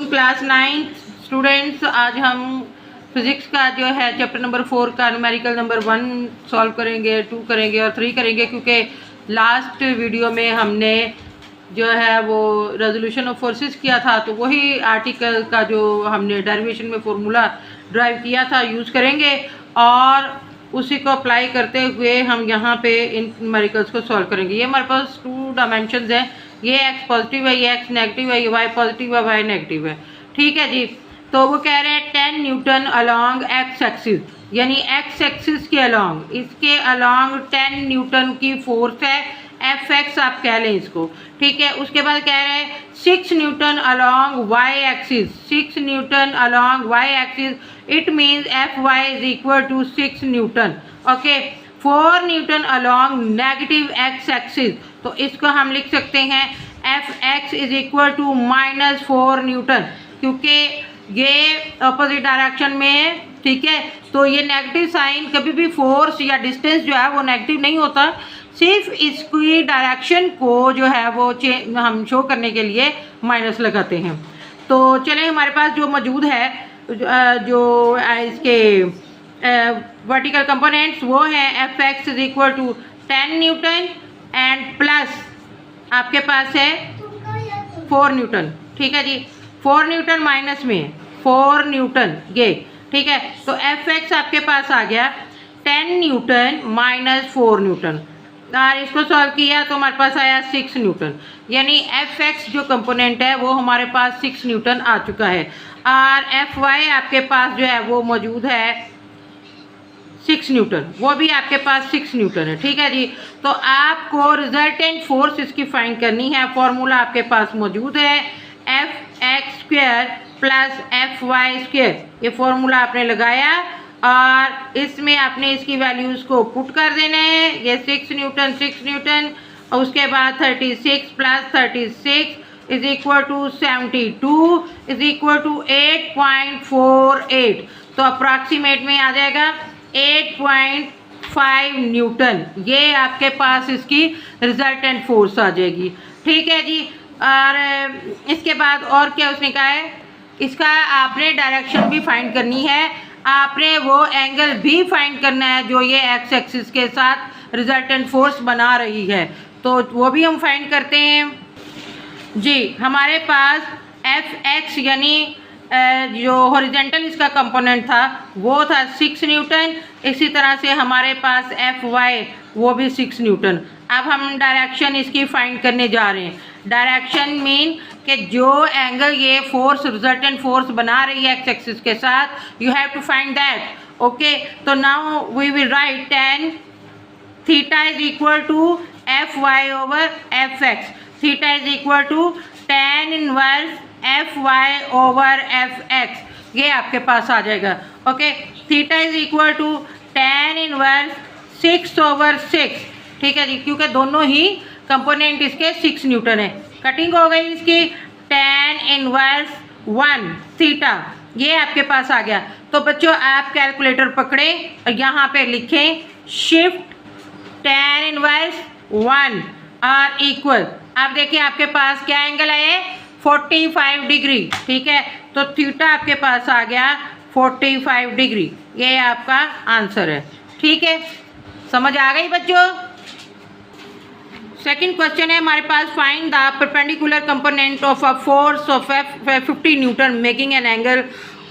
Class 9 students. आज हम physics का जो है चैप्टर नंबर 4 का न्यूमेरिकल नंबर 1 सॉल्व करेंगे, 2 करेंगे और 3 करेंगे, क्योंकि लास्ट वीडियो में हमने जो है वो रेजोल्यूशन ऑफ फोर्सेस किया था, तो वही आर्टिकल का जो हमने डेरिवेशन में फॉर्मूला ड्राइव किया था यूज़ करेंगे और उसी को अप्लाई करते हुए हम यहाँ पे इन न्यूमेरिकल्स को सॉल्व करेंगे। ये हमारे पास 2 डायमेंशंस हैं, ये x पॉजिटिव है, ये x नेगेटिव है, ये y पॉजिटिव है, y नेगेटिव है। ठीक है जी। तो वो कह रहे हैं 10 न्यूटन अलॉन्ग x एक्सिस, यानी x एक्सिस के अलॉन्ग, इसके अलॉन्ग 10 न्यूटन की फोर्स है, Fx आप कह लें इसको। ठीक है। उसके बाद कह रहे हैं 6 newton along y axis, 6 newton along y axis, it means Fy is equal to 6 newton. Okay. 4 newton along negative x axis, तो इसको हम लिख सकते हैं Fx is equal to -4 newton, क्योंकि ये अपोजिट डायरेक्शन में है। ठीक है। तो ये नेगेटिव साइन, कभी भी फोर्स या डिस्टेंस जो है वो नेगेटिव नहीं होता, सिर्फ इसकी डायरेक्शन को जो है वो हम शो करने के लिए माइनस लगाते हैं। तो चलें, हमारे पास जो मौजूद है जो इसके वर्टिकल कंपोनेंट्स वो हैं Fx is equal to 10 newton and plus आपके पास है 4 न्यूटन। ठीक है जी। 4 न्यूटन माइनस में 4 न्यूटन ये। ठीक है। तो Fx आपके पास आ गया 10 न्यूटन माइनस 4 न्यूटन, और इसको सॉल्व किया तो हमारे पास आया 6 न्यूटन, यानी Fx जो कंपोनेंट है वो हमारे पास 6 न्यूटन आ चुका है, और Fy आपके पास जो है वो मौजूद है 6 न्यूटन, वो भी आपके पास 6 न्यूटन है। ठीक है जी। तो आपको रिजल्टेंट फोर्स इसकी फाइंड करनी है। फॉर्मूला आपके पास मौजूद है Fx square plus Fy square, ये फॉर्मूला आपने लगाया और इसमें आपने इसकी वैल्यूज़ को पुट कर देना है। ये 6 न्यूटन 6 न्यूटन, और उसके बाद 36 plus 36 is equal to 72 is equal to 8.48, तो अप्रॉक्सीमेट में आ जाएगा 8.5 न्यूटन। ये आपके पास इसकी रिजल्टेंट फोर्स आ जाएगी। ठीक है जी। और इसके बाद और क्या उसने कहा है, इसका आपने डायरेक्शन भी फाइंड करनी है, आपने वो एंगल भी फाइंड करना है जो ये एक्स एक्सिस के साथ रिजल्टेंट फोर्स बना रही है, तो वो भी हम फाइंड करते हैं जी। हमारे पास Fx यानी जो हॉरिजेंटल इसका कंपोनेंट था वो था 6 न्यूटन, इसी तरह से हमारे पास Fy वो भी 6 न्यूटन। अब हम डायरेक्शन इसकी फाइंड करने जा रहे हैं। डायरेक्शन मीन कि जो एंगल ये फोर्स रिजल्टेंट फोर्स बना रही है एक्स एक्सिस के साथ, you have to find that. Okay. तो now we will write tan theta is equal to Fy over Fx, theta is equal to tan inverse Fy over Fx, ये आपके पास आ जाएगा। Okay. Theta is equal to tan inverse 6 over 6। ठीक है जी, क्योंकि दोनों ही कंपोनेंट इसके 6 न्यूटन है। कटिंग हो गई इसकी, tan इनवर्स 1 थीटा, ये आपके पास आ गया। तो बच्चों आप कैलकुलेटर पकड़ें और यहाँ पे लिखें शिफ्ट tan इनवर्स 1 और इक्वल। आप देखिए आपके पास क्या एंगल है, 45 डिग्री। ठीक है। तो थीटा आपके पास आ गया 45 डिग्री, ये आपका आंसर है। ठीक है, समझ आ गई बच्चों। सेकंड क्वेश्चन है हमारे पास, find the perpendicular component of a force of 50 newton making an angle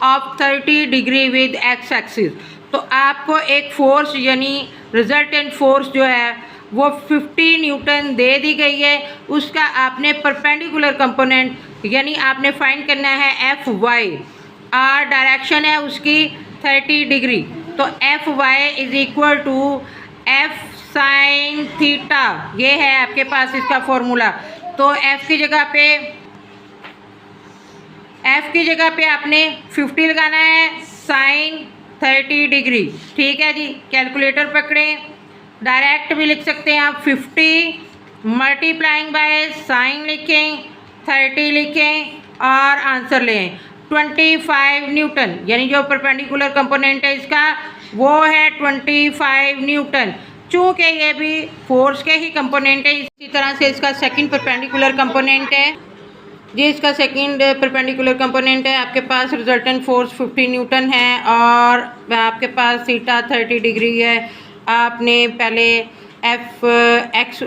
of 30 degree with X axis. तो आपको एक फोर्स यानी रिजल्टेंट फोर्स जो है वो 50 न्यूटन दे दी गई है, उसका आपने परपेंडिकुलर कंपोनेंट यानी आपने फाइंड करना है Fy, और डायरेक्शन है उसकी 30 डिग्री। तो Fy is equal to F sine theta, ये है आपके पास इसका फॉर्मूला। तो F की जगह पे आपने 50 लगाना है, साइन 30 डिग्री। ठीक है जी। कैलकुलेटर पकड़ें, डायरेक्ट भी लिख सकते हैं आप, 50 मल्टीप्लाइंग बाय साइन लिखें, 30 लिखें और आंसर लें 25 न्यूटन, यानी जो परपेंडिकुलर कंपोनेंट है इसका वो है 25 न्यूटन। चूँकि ये भी फोर्स के ही कंपोनेंट है, इसी तरह से इसका सेकंड परपेंडिकुलर कंपोनेंट है जी इसका सेकंड परपेंडिकुलर कंपोनेंट है, आपके पास रिजल्टेंट फोर्स 50 न्यूटन है और आपके पास थीटा 30 डिग्री है। आपने पहले एफ एक्स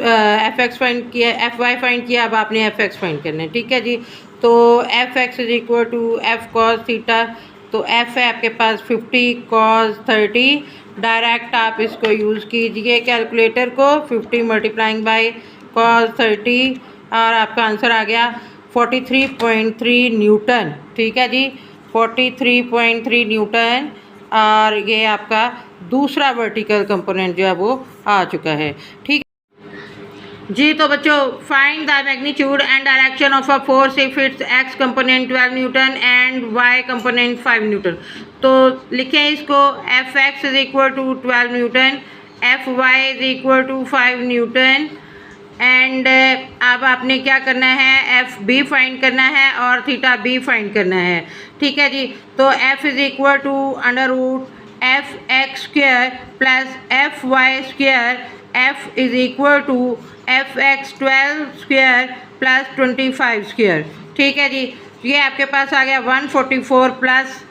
फाइंड किया, एफ वाई फाइंड किया, अब आपने एफ एक्स फाइंड करना है, ठीक है जी। तो F X is equal to F cos theta, तो एफ है आपके पास 50 कॉस 30, डायरेक्ट आप इसको यूज़ कीजिए कैलकुलेटर को, 50 मल्टीप्लाइंग बाय कॉस 30 और आपका आंसर आ गया 43.3 न्यूटन, ठीक है जी, 43.3 न्यूटन। और ये आपका दूसरा वर्टिकल कंपोनेंट जो है वो आ चुका है, ठीक जी। तो बच्चों find the magnitude and direction of a force if its X component 12 newton and Y component 5 newton. तो लिखें इसको, F X is equal to 12 newton, F Y is equal to 5 newton and अब आपने क्या करना है, एफ बी फाइंड करना है और थीटा बी फाइंड करना है, ठीक है जी। तो F is equal to under root F X square plus F Y square, F is equal to F X 12 square plus 25 square, ठीक है जी। ये आपके पास आ गया 144 प्लस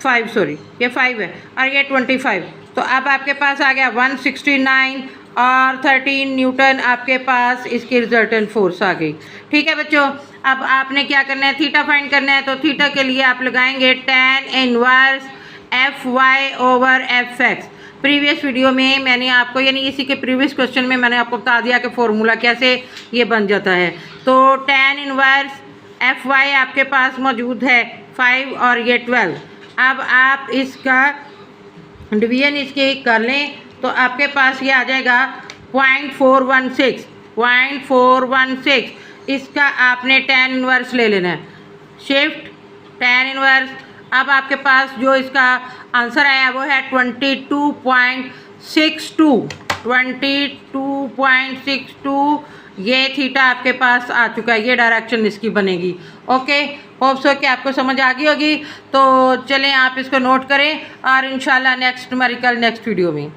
5, सॉरी ये 5 है और ये 25, तो अब आपके पास आ गया 169 और 13 न्यूटन आपके पास इसकी रिजल्टेंट फोर्स आ गई, ठीक है बच्चों। अब आपने क्या करना है, थीटा फाइंड करना है, तो थीटा के लिए आप लगाएंगे tan inverse F Y over F X. Previous video में मैंने आपको, यानी इसी के प्रीवियस क्वेश्चन में मैंने आपको बता दिया कि फॉर्मूला कैसे ये बन जाता है। तो tan इनवर्स एफ वाई आपके पास मौजूद है 5 और ये 12। अब आप इसका डिवीजन इसके कर लें तो आपके पास ये आ जाएगा 0.416। इसका आपने tan इनवर्स ले लेना है, शिफ्ट tan इनवर्स। अब आपके पास जो इसका आंसर आया वो है 22.62। ये थीटा आपके पास आ चुका है, ये डायरेक्शन इसकी बनेगी। ओके, होप सो कि आपको समझ आ गई होगी। तो चलें आप इसको नोट करें और इंशाल्लाह नेक्स्ट न्यूमेरिकल नेक्स्ट वीडियो में।